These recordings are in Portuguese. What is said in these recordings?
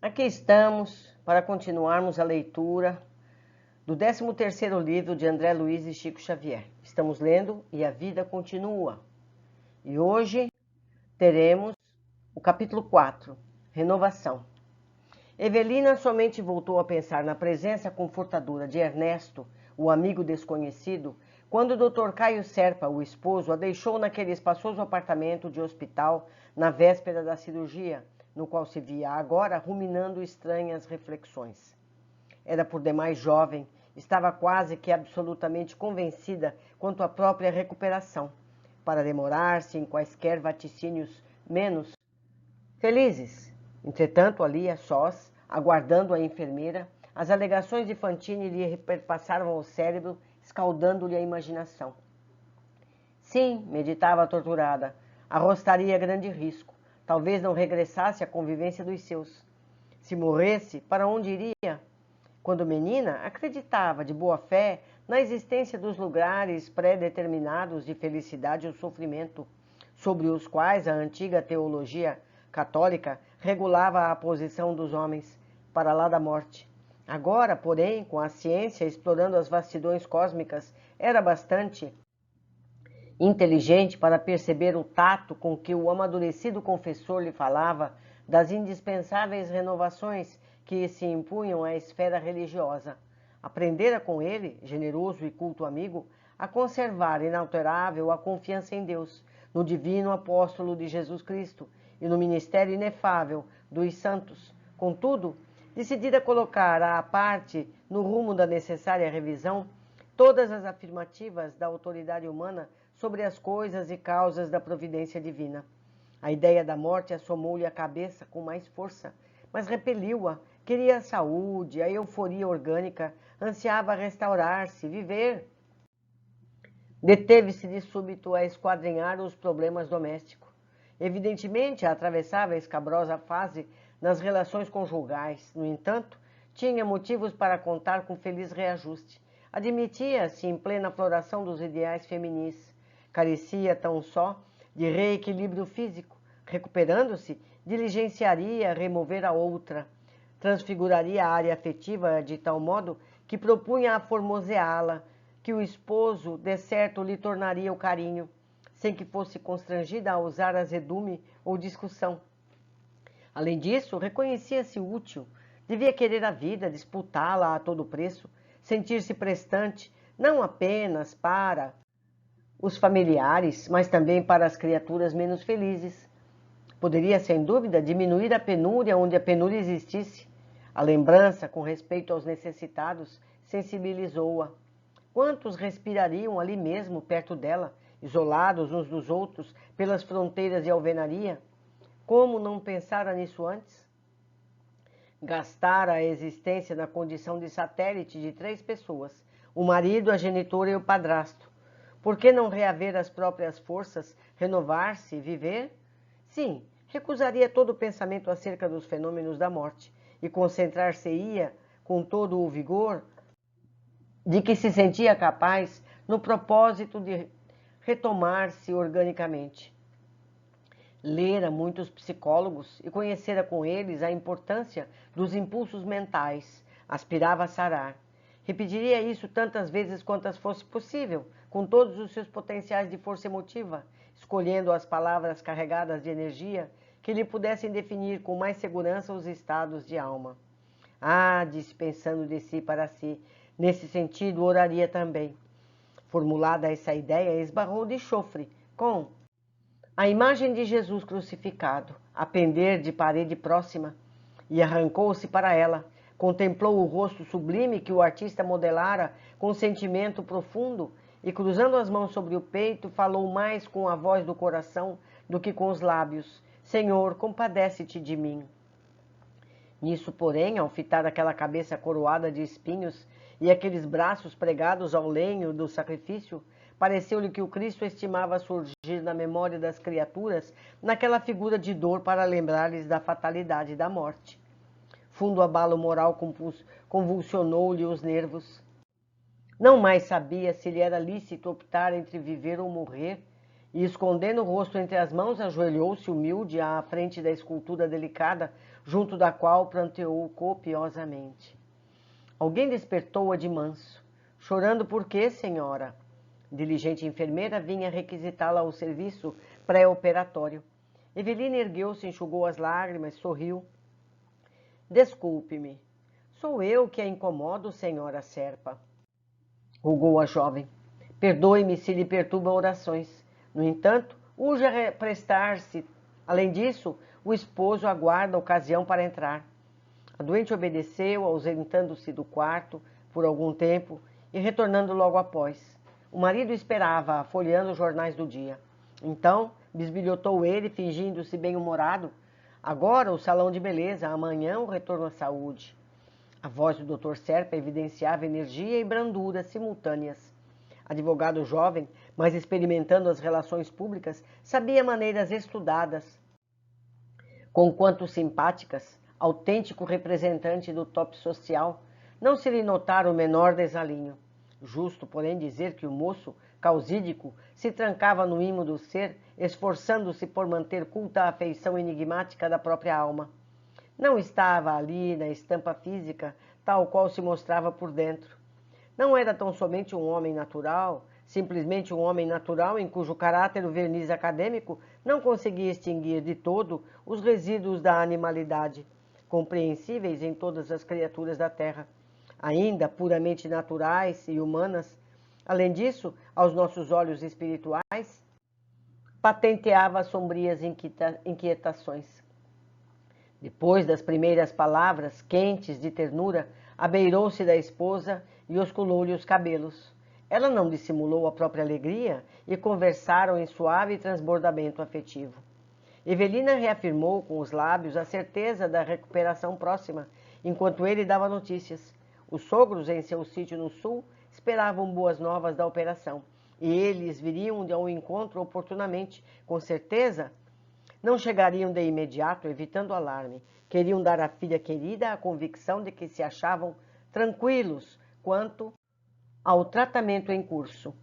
Aqui estamos para continuarmos a leitura do 13º livro de André Luiz e Chico Xavier. Estamos lendo E a Vida Continua. E hoje teremos o capítulo 4, Renovação. Evelina somente voltou a pensar na presença confortadora de Ernesto, o amigo desconhecido, quando o Dr. Caio Serpa, o esposo, a deixou naquele espaçoso apartamento de hospital na véspera da cirurgia, no qual se via agora ruminando estranhas reflexões. Era por demais jovem, estava quase que absolutamente convencida quanto à própria recuperação, para demorar-se em quaisquer vaticínios menos felizes. Entretanto, ali, a sós, aguardando a enfermeira, as alegações de Fantine lhe repassaram ao cérebro, escaldando-lhe a imaginação. Sim, meditava a torturada, arrostaria grande risco. Talvez não regressasse à convivência dos seus. Se morresse, para onde iria? Quando menina, acreditava de boa fé na existência dos lugares pré-determinados de felicidade ou sofrimento, sobre os quais a antiga teologia católica regulava a posição dos homens para lá da morte. Agora, porém, com a ciência explorando as vastidões cósmicas, era bastante inteligente para perceber o tato com que o amadurecido confessor lhe falava das indispensáveis renovações que se impunham à esfera religiosa. Aprendera com ele, generoso e culto amigo, a conservar inalterável a confiança em Deus, no divino apóstolo de Jesus Cristo e no ministério inefável dos santos. Contudo, decidida a colocar à parte, no rumo da necessária revisão, todas as afirmativas da autoridade humana sobre as coisas e causas da providência divina. A ideia da morte assomou-lhe a cabeça com mais força, mas repeliu-a. Queria a saúde, a euforia orgânica, ansiava restaurar-se, viver. Deteve-se de súbito a esquadrinhar os problemas domésticos. Evidentemente, atravessava a escabrosa fase nas relações conjugais. No entanto, tinha motivos para contar com feliz reajuste. Admitia-se em plena floração dos ideais feminis. Carecia tão só de reequilíbrio físico. Recuperando-se, diligenciaria remover a outra. Transfiguraria a área afetiva de tal modo que propunha aformoseá-la, que o esposo, de certo, lhe tornaria o carinho, sem que fosse constrangida a usar azedume ou discussão. Além disso, reconhecia-se útil, devia querer a vida, disputá-la a todo preço, sentir-se prestante, não apenas para os familiares, mas também para as criaturas menos felizes. Poderia, sem dúvida, diminuir a penúria onde a penúria existisse. A lembrança, com respeito aos necessitados, sensibilizou-a. Quantos respirariam ali mesmo, perto dela, isolados uns dos outros, pelas fronteiras de alvenaria? Como não pensara nisso antes? Gastara a existência na condição de satélite de 3 pessoas, o marido, a genitora e o padrasto. Por que não reaver as próprias forças, renovar-se, viver? Sim, recusaria todo o pensamento acerca dos fenômenos da morte e concentrar-se-ia com todo o vigor de que se sentia capaz no propósito de retomar-se organicamente. Lera muitos psicólogos e conhecera com eles a importância dos impulsos mentais. Aspirava a sarar. Repetiria isso tantas vezes quantas fosse possível, com todos os seus potenciais de força emotiva, escolhendo as palavras carregadas de energia que lhe pudessem definir com mais segurança os estados de alma. Ah, disse pensando de si para si, nesse sentido oraria também. Formulada essa ideia, esbarrou de chofre com a imagem de Jesus crucificado, a pender de parede próxima, e arrancou-se para ela. Contemplou o rosto sublime que o artista modelara com sentimento profundo e, cruzando as mãos sobre o peito, falou mais com a voz do coração do que com os lábios. Senhor, compadece-te de mim. Nisso, porém, ao fitar aquela cabeça coroada de espinhos e aqueles braços pregados ao lenho do sacrifício, pareceu-lhe que o Cristo estimava surgir na memória das criaturas naquela figura de dor para lembrar-lhes da fatalidade da morte. Fundo abalo moral convulsionou-lhe os nervos. Não mais sabia se lhe era lícito optar entre viver ou morrer, e, escondendo o rosto entre as mãos, ajoelhou-se humilde à frente da escultura delicada, junto da qual pranteou copiosamente. Alguém despertou-a de manso. Chorando por quê, senhora? Diligente enfermeira vinha requisitá-la ao serviço pré-operatório. Evelina ergueu-se, enxugou as lágrimas, sorriu. Desculpe-me. Sou eu que a incomodo, senhora Serpa, rogou a jovem. Perdoe-me se lhe perturbam orações. No entanto, urge a prestar-se. Além disso, o esposo aguarda a ocasião para entrar. A doente obedeceu, ausentando-se do quarto por algum tempo e retornando logo após. O marido esperava, folheando os jornais do dia. Então, bisbilhotou ele, fingindo-se bem-humorado. Agora o salão de beleza, amanhã o retorno à saúde. A voz do Dr. Serpa evidenciava energia e brandura simultâneas. Advogado jovem, mas experimentando as relações públicas, sabia maneiras estudadas, conquanto simpáticas, autêntico representante do top social, não se lhe notara o menor desalinho. Justo, porém, dizer que o moço, causídico, se trancava no imo do ser, esforçando-se por manter culta a afeição enigmática da própria alma. Não estava ali na estampa física, tal qual se mostrava por dentro. Não era tão somente um homem natural, simplesmente um homem natural em cujo caráter o verniz acadêmico não conseguia extinguir de todo os resíduos da animalidade, compreensíveis em todas as criaturas da terra, ainda puramente naturais e humanas. Além disso, aos nossos olhos espirituais, patenteava sombrias inquietações. Depois das primeiras palavras, quentes de ternura, abeirou-se da esposa e osculou-lhe os cabelos. Ela não dissimulou a própria alegria e conversaram em suave transbordamento afetivo. Evelina reafirmou com os lábios a certeza da recuperação próxima, enquanto ele dava notícias. Os sogros, em seu sítio no sul, esperavam boas novas da operação, e eles viriam ao encontro oportunamente, com certeza. Não chegariam de imediato, evitando alarme. Queriam dar à filha querida a convicção de que se achavam tranquilos quanto ao tratamento em curso.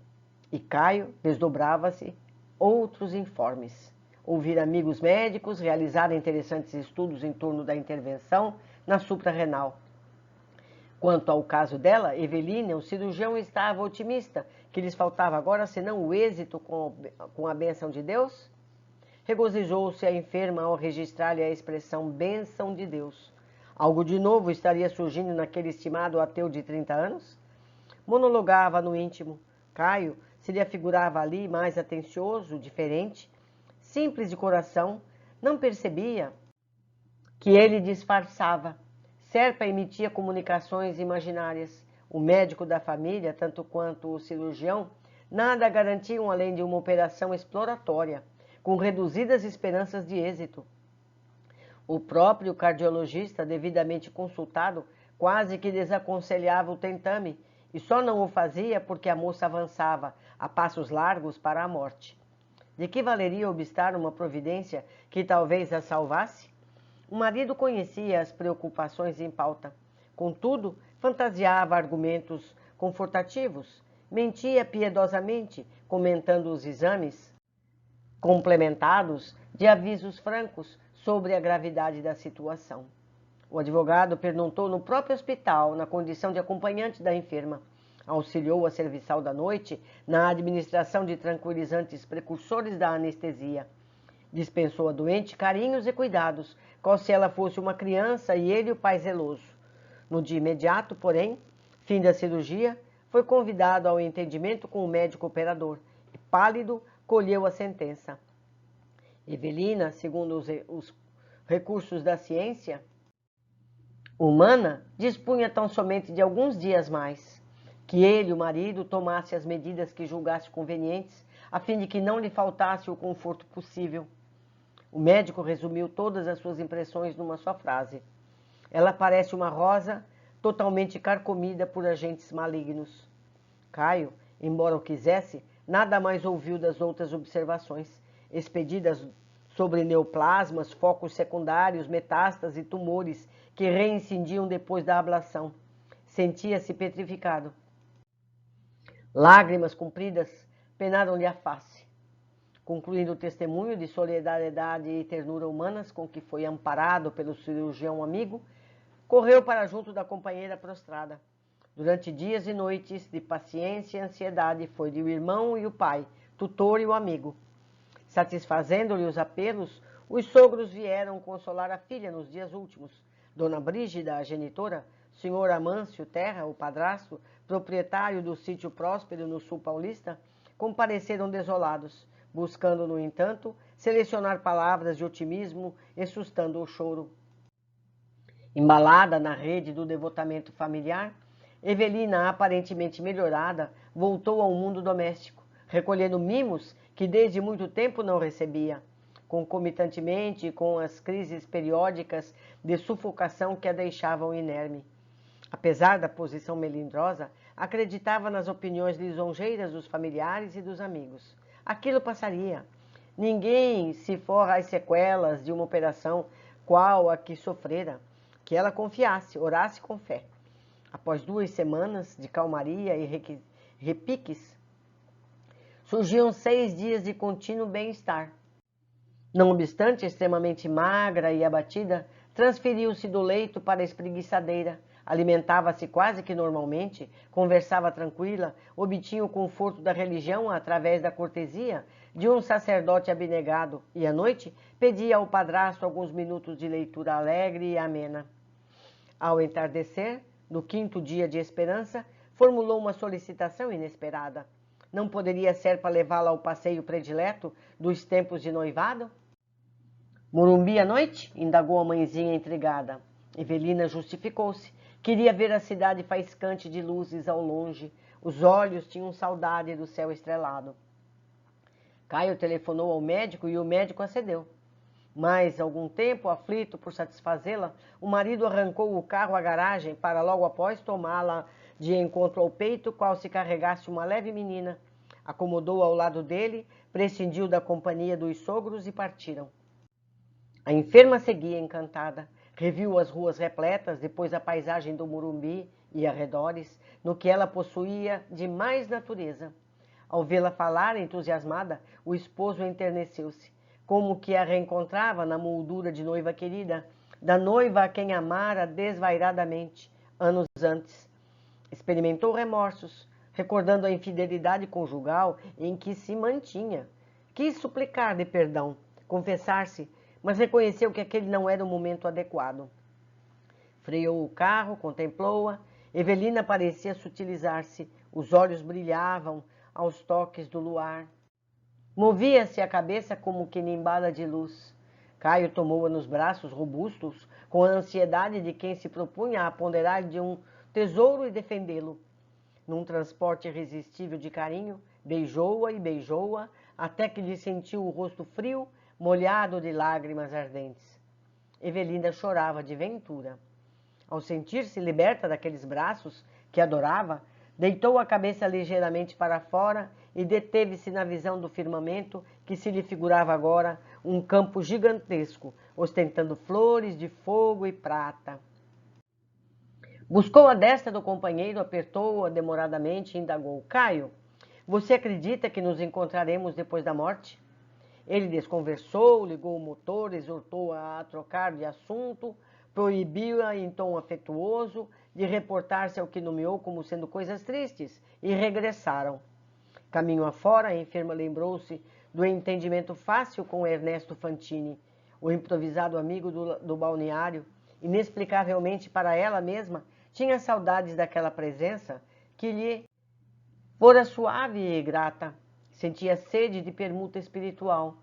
E Caio desdobrava-se outros informes. Ouvir amigos médicos, realizar interessantes estudos em torno da intervenção na suprarrenal. Quanto ao caso dela, Evelina, o cirurgião estava otimista que lhes faltava agora senão o êxito com a bênção de Deus. Regozijou-se a enferma ao registrar-lhe a expressão bênção de Deus. Algo de novo estaria surgindo naquele estimado ateu de 30 anos? Monologava no íntimo. Caio se lhe afigurava ali mais atencioso, diferente, simples de coração, não percebia que ele disfarçava. Serpa emitia comunicações imaginárias. O médico da família, tanto quanto o cirurgião, nada garantiam além de uma operação exploratória, com reduzidas esperanças de êxito. O próprio cardiologista, devidamente consultado, quase que desaconselhava o tentame, e só não o fazia porque a moça avançava, a passos largos, para a morte. De que valeria obstar uma providência que talvez a salvasse? O marido conhecia as preocupações em pauta. Contudo, fantasiava argumentos confortativos, mentia piedosamente, comentando os exames, complementados de avisos francos sobre a gravidade da situação. O advogado pernoitou no próprio hospital, na condição de acompanhante da enferma. Auxiliou a serviçal da noite na administração de tranquilizantes precursores da anestesia. Dispensou à doente carinhos e cuidados, qual se ela fosse uma criança e ele o pai zeloso. No dia imediato, porém, fim da cirurgia, foi convidado ao entendimento com o médico operador e, pálido, colheu a sentença. Evelina, segundo os recursos da ciência humana, dispunha tão somente de alguns dias mais, que ele, o marido, tomasse as medidas que julgasse convenientes, a fim de que não lhe faltasse o conforto possível. O médico resumiu todas as suas impressões numa só frase. Ela parece uma rosa totalmente carcomida por agentes malignos. Caio, embora o quisesse, nada mais ouviu das outras observações, expedidas sobre neoplasmas, focos secundários, metástases e tumores que reincindiam depois da ablação. Sentia-se petrificado. Lágrimas compridas penaram-lhe a face. Concluindo o testemunho de solidariedade e ternura humanas com que foi amparado pelo cirurgião amigo, correu para junto da companheira prostrada. Durante dias e noites de paciência e ansiedade, foi-lhe o irmão e o pai, tutor e o amigo. Satisfazendo-lhe os apelos, os sogros vieram consolar a filha nos dias últimos. Dona Brígida, a genitora, senhor Amâncio Terra, o padrasto, proprietário do sítio próspero no sul paulista, compareceram desolados, buscando, no entanto, selecionar palavras de otimismo e sustando o choro. Embalada na rede do devotamento familiar, Evelina, aparentemente melhorada, voltou ao mundo doméstico, recolhendo mimos que desde muito tempo não recebia, concomitantemente com as crises periódicas de sufocação que a deixavam inerme. Apesar da posição melindrosa, acreditava nas opiniões lisonjeiras dos familiares e dos amigos. Aquilo passaria. Ninguém se forra às sequelas de uma operação qual a que sofrera, que ela confiasse, orasse com fé. Após 2 semanas de calmaria e repiques, surgiam 6 dias de contínuo bem-estar. Não obstante, extremamente magra e abatida, transferiu-se do leito para a espreguiçadeira, alimentava-se quase que normalmente, conversava tranquila, obtinha o conforto da religião através da cortesia de um sacerdote abnegado e, à noite, pedia ao padrasto alguns minutos de leitura alegre e amena. Ao entardecer, no 5º dia de esperança, formulou uma solicitação inesperada. Não poderia ser para levá-la ao passeio predileto dos tempos de noivado? Morumbi à noite? Indagou a mãezinha intrigada. Evelina justificou-se. Queria ver a cidade faiscante de luzes ao longe. Os olhos tinham saudade do céu estrelado. Caio telefonou ao médico e o médico acedeu. Mas, algum tempo, aflito por satisfazê-la, o marido arrancou o carro à garagem para logo após tomá-la de encontro ao peito, qual se carregasse uma leve menina. Acomodou ao lado dele, prescindiu da companhia dos sogros e partiram. A enferma seguia encantada. Reviu as ruas repletas, depois a paisagem do Morumbi e arredores, no que ela possuía de mais natureza. Ao vê-la falar, entusiasmada, o esposo enterneceu-se, como que a reencontrava na moldura de noiva querida, da noiva a quem amara desvairadamente, anos antes. Experimentou remorsos, recordando a infidelidade conjugal em que se mantinha. Quis suplicar de perdão, confessar-se, mas reconheceu que aquele não era o momento adequado. Freou o carro, contemplou-a. Evelina parecia sutilizar-se, os olhos brilhavam aos toques do luar. Movia-se a cabeça como que nimbada de luz. Caio tomou-a nos braços robustos, com a ansiedade de quem se propunha a ponderar de um tesouro e defendê-lo. Num transporte irresistível de carinho, beijou-a e beijou-a, até que lhe sentiu o rosto frio, molhado de lágrimas ardentes. Evelina chorava de ventura. Ao sentir-se liberta daqueles braços que adorava, deitou a cabeça ligeiramente para fora e deteve-se na visão do firmamento que se lhe figurava agora um campo gigantesco, ostentando flores de fogo e prata. Buscou a destra do companheiro, apertou-a demoradamente e indagou. Caio, você acredita que nos encontraremos depois da morte? Ele desconversou, ligou o motor, exortou-a a trocar de assunto, proibiu-a em tom afetuoso de reportar-se ao que nomeou como sendo coisas tristes, e regressaram. Caminho afora, a enferma lembrou-se do entendimento fácil com Ernesto Fantini, o improvisado amigo do balneário. Inexplicavelmente para ela mesma, tinha saudades daquela presença que lhe fora suave e grata. Sentia sede de permuta espiritual.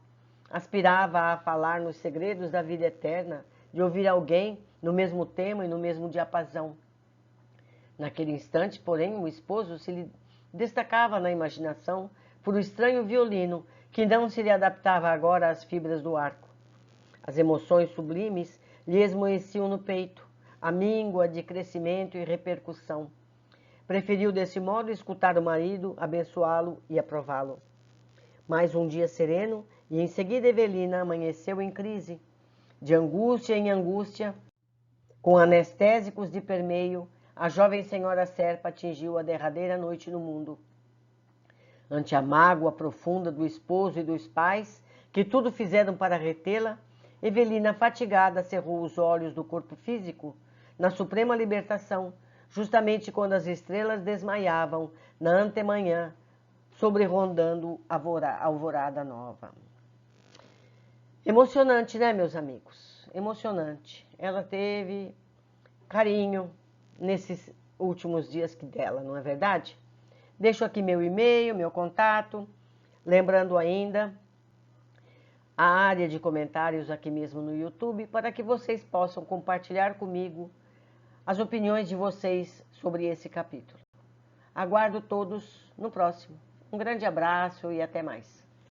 Aspirava a falar nos segredos da vida eterna, de ouvir alguém no mesmo tema e no mesmo diapasão. Naquele instante, porém, o esposo se lhe destacava na imaginação por um estranho violino que não se lhe adaptava agora às fibras do arco. As emoções sublimes lhe esmoeciam no peito, a míngua de crescimento e repercussão. Preferiu desse modo escutar o marido, abençoá-lo e aprová-lo. Mais um dia sereno e em seguida Evelina amanheceu em crise. De angústia em angústia, com anestésicos de permeio, a jovem senhora Serpa atingiu a derradeira noite no mundo. Ante a mágoa profunda do esposo e dos pais, que tudo fizeram para retê-la, Evelina, fatigada, cerrou os olhos do corpo físico na suprema libertação, justamente quando as estrelas desmaiavam na antemanhã, sobrerondando a alvorada nova. Emocionante, né, meus amigos? Emocionante. Ela teve carinho nesses últimos dias dela, não é verdade? Deixo aqui meu e-mail, meu contato. Lembrando ainda a área de comentários aqui mesmo no YouTube, para que vocês possam compartilhar comigo as opiniões de vocês sobre esse capítulo. Aguardo todos no próximo. Um grande abraço e até mais.